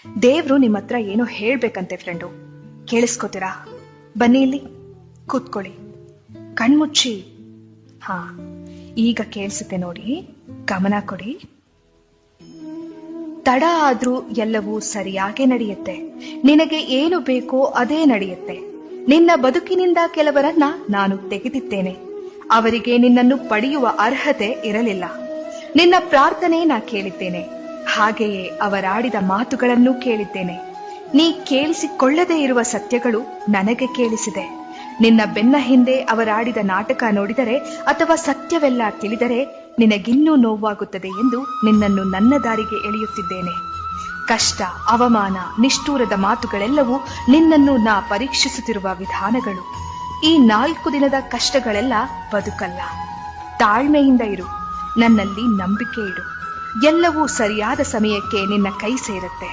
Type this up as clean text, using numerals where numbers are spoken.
ದೇವ್ರು ನಿಮ್ಮ ಹತ್ರ ಏನೋ ಹೇಳ್ಬೇಕಂತೆ ಫ್ರೆಂಡು. ಕೇಳಿಸ್ಕೋತೀರಾ? ಬನ್ನಿ ಇಲ್ಲಿ ಕೂತ್ಕೊಳ್ಳಿ, ಕಣ್ಮುಚ್ಚಿ. ಹಾ, ಈಗ ಕೇಳಿಸುತ್ತೆ ನೋಡಿ, ಗಮನ ಕೊಡಿ. ತಡ ಆದ್ರೂ ಎಲ್ಲವೂ ಸರಿಯಾಗಿ ನಡೆಯುತ್ತೆ. ನಿನಗೆ ಏನು ಬೇಕೋ ಅದೇ ನಡೆಯುತ್ತೆ. ನಿನ್ನ ಬದುಕಿನಿಂದ ಕೆಲವರನ್ನ ನಾನು ತೆಗೆದಿದ್ದೇನೆ. ಅವರಿಗೆ ನಿನ್ನನ್ನು ಪಡೆಯುವ ಅರ್ಹತೆ ಇರಲಿಲ್ಲ. ನಿನ್ನ ಪ್ರಾರ್ಥನೆ ನಾ ಕೇಳಿದ್ದೇನೆ, ಹಾಗೆಯೇ ಅವರಾಡಿದ ಮಾತುಗಳನ್ನು ಕೇಳಿದ್ದೇನೆ. ನೀ ಕೇಳಿಸಿಕೊಳ್ಳದೇ ಇರುವ ಸತ್ಯಗಳು ನನಗೆ ಕೇಳಿಸಿದೆ. ನಿನ್ನ ಬೆನ್ನ ಹಿಂದೆ ಅವರಾಡಿದ ನಾಟಕ ನೋಡಿದರೆ ಅಥವಾ ಸತ್ಯವೆಲ್ಲ ತಿಳಿದರೆ ನಿನಗಿನ್ನೂ ನೋವಾಗುತ್ತದೆ ಎಂದು ನಿನ್ನನ್ನು ನನ್ನ ದಾರಿಗೆ ಎಳೆಯುತ್ತಿದ್ದೇನೆ. ಕಷ್ಟ, ಅವಮಾನ, ನಿಷ್ಠೂರದ ಮಾತುಗಳೆಲ್ಲವೂ ನಿನ್ನನ್ನು ನಾ ಪರೀಕ್ಷಿಸುತ್ತಿರುವ ವಿಧಾನಗಳು. ಈ 4 ದಿನದ ಕಷ್ಟಗಳೆಲ್ಲ ಬದುಕಲ್ಲ. ತಾಳ್ಮೆಯಿಂದ ಇರು, ನನ್ನಲ್ಲಿ ನಂಬಿಕೆ ಇಡು. ಎಲ್ಲವೂ ಸರಿಯಾದ ಸಮಯಕ್ಕೆ ನಿನ್ನ ಕೈ ಸೇರುತ್ತೆ.